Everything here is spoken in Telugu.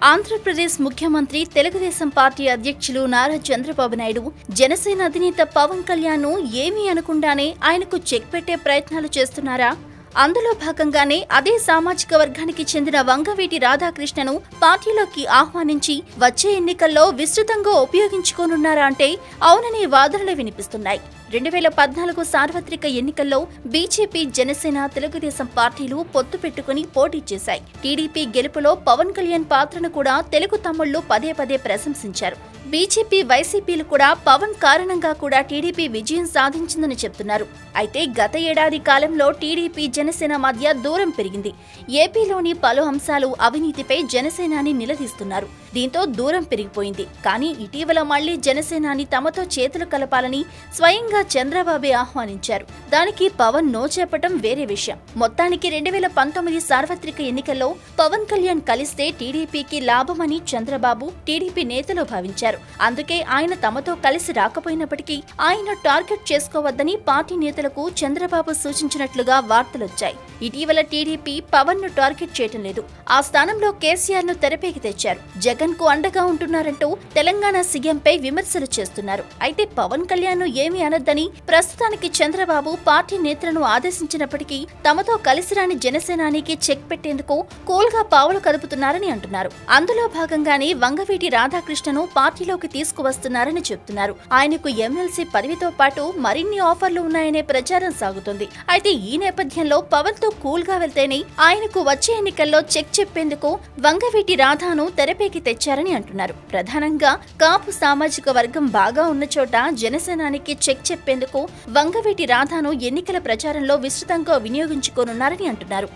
ఆంధ్రప్రదేశ్ ముఖ్యమంత్రి తెలుగుదేశం పార్టీ అధ్యక్షులు నారా చంద్రబాబు నాయుడు జనసేన అధినేత పవన్ కళ్యాణ్ ఏమీ అనకుండానే ఆయనకు చెక్ పెట్టే ప్రయత్నాలు చేస్తున్నారా? అందులో భాగంగానే అదే సామాజిక వర్గానికి చెందిన వంగవీటి రాధాకృష్ణను పార్టీలోకి ఆహ్వానించి వచ్చే ఎన్నికల్లో విస్తృతంగా ఉపయోగించుకోనున్నారా అంటే అవుననే వాదనలు వినిపిస్తున్నాయి. 2014 సార్వత్రిక ఎన్నికల్లో బీజేపీ, జనసేన, తెలుగుదేశం పార్టీలు పొత్తు పెట్టుకుని పోటీ చేశాయి. టీడీపీ గెలుపులో పవన్ కళ్యాణ్ పాత్రను కూడా తెలుగు తమ్ముళ్లు పదే పదే ప్రశంసించారు. బీజేపీ, వైసీపీలు కూడా పవన్ కారణంగా కూడా టీడీపీ విజయం సాధించిందని చెప్తున్నారు. అయితే గత ఏడాది కాలంలో టీడీపీ, జనసేన మధ్య దూరం పెరిగింది. ఏపీలోని పలు అంశాలు అవినీతిపై జనసేనాని నిలదీస్తున్నారు. దీంతో దూరం పెరిగిపోయింది. కానీ ఇటీవల మళ్లీ జనసేనాని తమతో చేతులు కలపాలని స్వయంగా చంద్రబాబు ఆహ్వానించారు. దానికి పవన్ నో చెప్పటం వేరే విషయం. మొత్తానికి 2019 సార్వత్రిక ఎన్నికల్లో పవన్ కళ్యాణ్ కలిస్తే టీడీపీకి లాభమని చంద్రబాబు, టీడీపీ నేతలు భావించారు. అందుకే ఆయన తమతో కలిసి రాకపోయినప్పటికీ ఆయన టార్గెట్ చేసుకోవద్దని పార్టీ నేతలకు చంద్రబాబు సూచించినట్లుగా వార్తలొచ్చాయి. ఇటీవల టీడీపీ పవన్ ను టార్గెట్ చేయటం లేదు. ఆ స్థానంలో కేసీఆర్ ను తెరపైకి తెచ్చారు. జగన్ కు అండగా ఉంటున్నారంటూ తెలంగాణ సీఎంపై విమర్శలు చేస్తున్నారు. అయితే పవన్ కళ్యాణ్ ను ఏమీ అనొద్దని ప్రస్తుతానికి చంద్రబాబు పార్టీ నేతలను ఆదేశించినప్పటికీ తమతో కలిసి రాని జనసేనానికి చెక్ పెట్టేందుకు కూల్ గా పావులు కదుపుతున్నారని అంటున్నారు. అందులో భాగంగానే వంగవీటి రాధాకృష్ణను పార్టీలోకి తీసుకువస్తున్నారని చెప్తున్నారు. ఆయనకు ఎమ్మెల్సీ పదవితో పాటు మరిన్ని ఆఫర్లు ఉన్నాయనే ప్రచారం సాగుతుంది. అయితే ఈ నేపథ్యంలో పవన్ తో కూల్ గా వెళ్తేనే ఆయనకు వచ్చే ఎన్నికల్లో చెక్ చెప్పేందుకు వంగవీటి రాధాను తెరపైకి తెచ్చారని అంటున్నారు. ప్రధానంగా కాపు సామాజిక వర్గం బాగా ఉన్న చోట జనసేనానికి చెక్ చెప్పేందుకు వంగవీటి రాధాను ఎన్నికల ప్రచారంలో విస్తృతంగా వినియోగించుకోనున్నారని అంటున్నారు.